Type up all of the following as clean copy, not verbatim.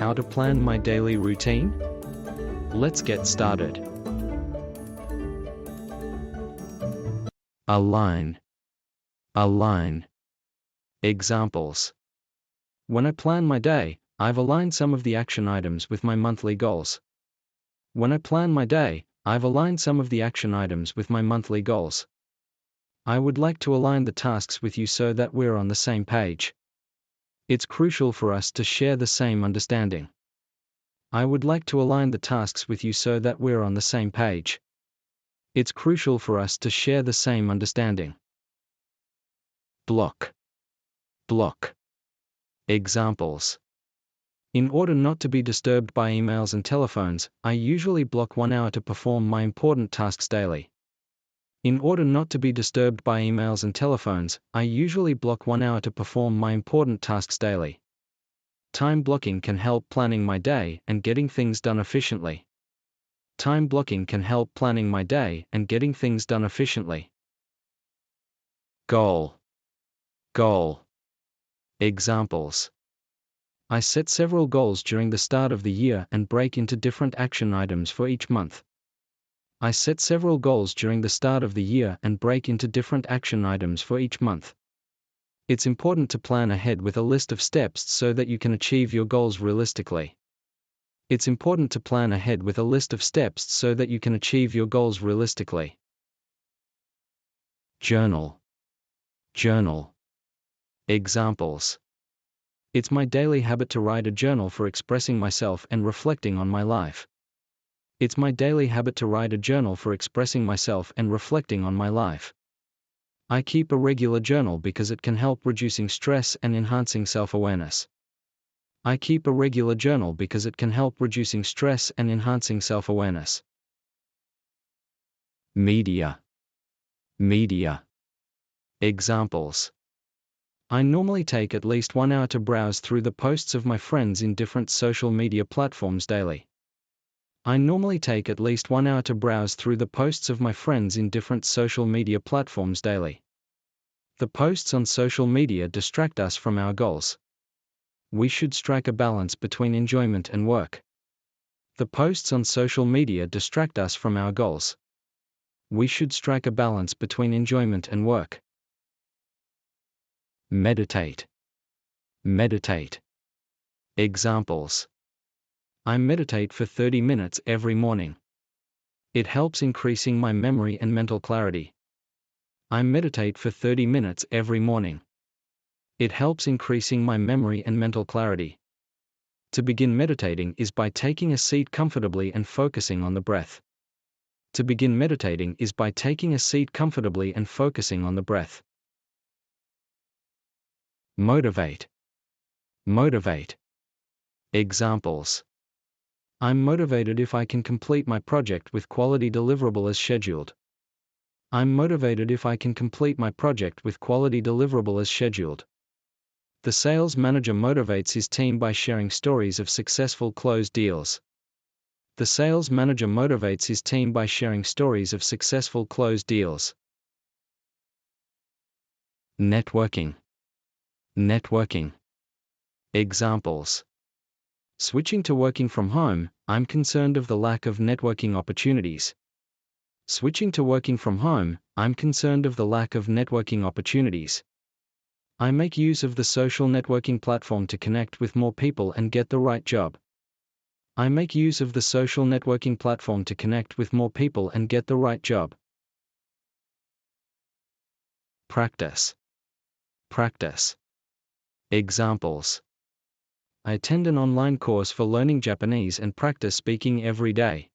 How to plan my daily routine? Let's get started. Align. Align. Examples. When I plan my day, I've aligned some of the action items with my monthly goals. When I plan my day, I've aligned some of the action items with my monthly goals. I would like to align the tasks with you so that we're on the same page. It's crucial for us to share the same understanding. I would like to align the tasks with you so that we're on the same page. It's crucial for us to share the same understanding. Block. Block. Examples. In order not to be disturbed by emails and telephones, I usually block 1 hour to perform my important tasks daily. In order not to be disturbed by emails and telephones, I usually block 1 hour to perform my important tasks daily. Time blocking can help planning my day and getting things done efficiently. Time blocking can help planning my day and getting things done efficiently. Goal. Goal. Examples. I set several goals during the start of the year and break into different action items for each month. I set several goals during the start of the year and break into different action items for each month. It's important to plan ahead with a list of steps so that you can achieve your goals realistically. It's important to plan ahead with a list of steps so that you can achieve your goals realistically. Journal. Journal. Examples. It's my daily habit to write a journal for expressing myself and reflecting on my life. It's my daily habit to write a journal for expressing myself and reflecting on my life. I keep a regular journal because it can help reducing stress and enhancing self-awareness. I keep a regular journal because it can help reducing stress and enhancing self-awareness. Media. Media. Examples. I normally take at least 1 hour to browse through the posts of my friends in different social media platforms daily. I normally take at least 1 hour to browse through the posts of my friends in different social media platforms daily. The posts on social media distract us from our goals. We should strike a balance between enjoyment and work. The posts on social media distract us from our goals. We should strike a balance between enjoyment and work. Meditate. Meditate. Examples. I meditate for 30 minutes every morning. It helps increasing my memory and mental clarity. I meditate for 30 minutes every morning. It helps increasing my memory and mental clarity. To begin meditating is by taking a seat comfortably and focusing on the breath. To begin meditating is by taking a seat comfortably and focusing on the breath. Motivate. Motivate. Examples. I'm motivated if I can complete my project with quality deliverable as scheduled. I'm motivated if I can complete my project with quality deliverable as scheduled. The sales manager motivates his team by sharing stories of successful closed deals. The sales manager motivates his team by sharing stories of successful closed deals. Networking. Networking. Examples. Switching to working from home, I'm concerned of the lack of networking opportunities. Switching to working from home, I'm concerned of the lack of networking opportunities. I make use of the social networking platform to connect with more people and get the right job. I make use of the social networking platform to connect with more people and get the right job. Practice. Practice. Examples. I attend an online course for learning Japanese and practice speaking every day.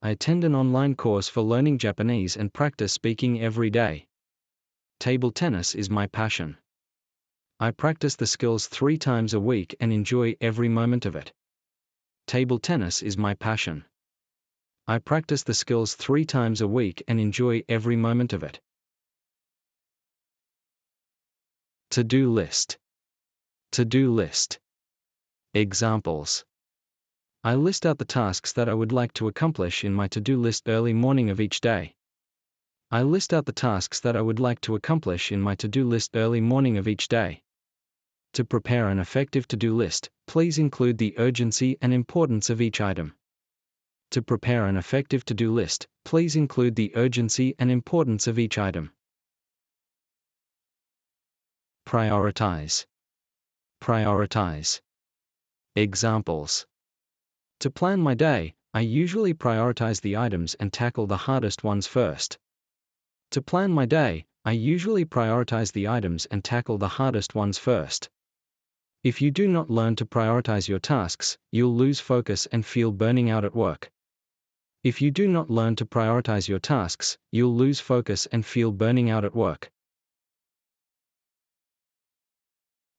I attend an online course for learning Japanese and practice speaking every day. Table tennis is my passion. I practice the skills 3 times a week and enjoy every moment of it. Table tennis is my passion. I practice the skills 3 times a week and enjoy every moment of it. To-do list. To-do list. Examples. I list out the tasks that I would like to accomplish in my to-do list early morning of each day. I list out the tasks that I would like to accomplish in my to-do list early morning of each day. To prepare an effective to-do list, please include the urgency and importance of each item. To prepare an effective to-do list, please include the urgency and importance of each item. Prioritize. Prioritize. Examples. To plan my day, I usually prioritize the items and tackle the hardest ones first. To plan my day, I usually prioritize the items and tackle the hardest ones first. If you do not learn to prioritize your tasks, you'll lose focus and feel burning out at work. If you do not learn to prioritize your tasks, you'll lose focus and feel burning out at work.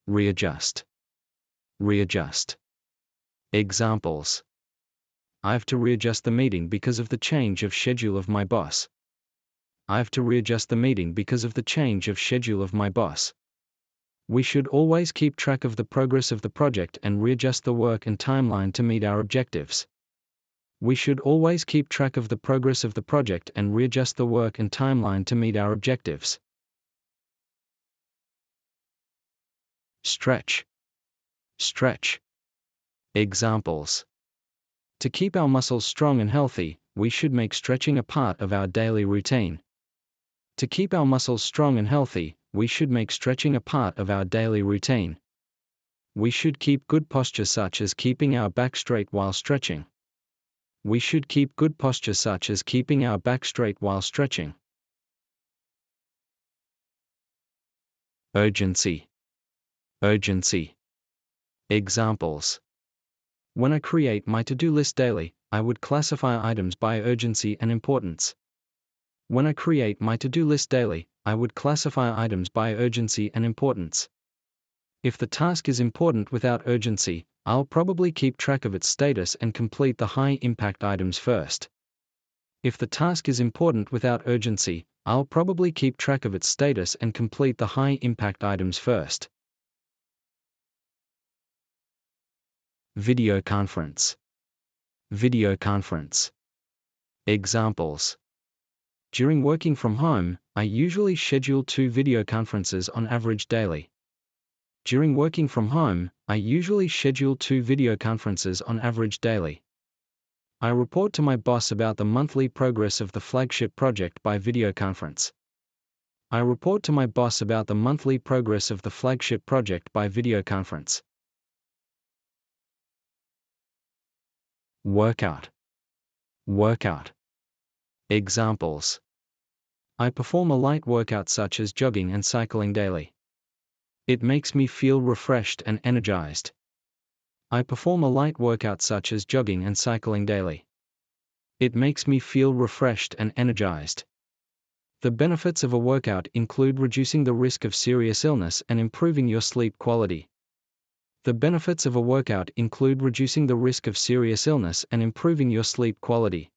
Readjust. Readjust. Examples. I have to readjust the meeting because of the change of schedule of my boss. I have to readjust the meeting because of the change of schedule of my boss. We should always keep track of the progress of the project and readjust the work and timeline to meet our objectives. We should always keep track of the progress of the project and readjust the work and timeline to meet our objectives. Stretch. Stretch. Examples. To keep our muscles strong and healthy, we should make stretching a part of our daily routine. To keep our muscles strong and healthy, we should make stretching a part of our daily routine. We should keep good posture such as keeping our back straight while stretching. We should keep good posture such as keeping our back straight while stretching. Urgency. Urgency. Examples. When I create my to-do list daily, I would classify items by urgency and importance. When I create my to-do list daily, I would classify items by urgency and importance. If the task is important without urgency, I'll probably keep track of its status and complete the high-impact items first. If the task is important without urgency, I'll probably keep track of its status and complete the high-impact items first. Video conference. Video conference. Examples. During working from home, I usually schedule 2 video conferences on average daily. During working from home, I usually schedule 2 video conferences on average daily. I report to my boss about the monthly progress of the flagship project by video conference. I report to my boss about the monthly progress of the flagship project by video conference. Workout. Workout. Examples. I perform a light workout such as jogging and cycling daily. It makes me feel refreshed and energized. I perform a light workout such as jogging and cycling daily. It makes me feel refreshed and energized. The benefits of a workout include reducing the risk of serious illness and improving your sleep quality. The benefits of a workout include reducing the risk of serious illness and improving your sleep quality.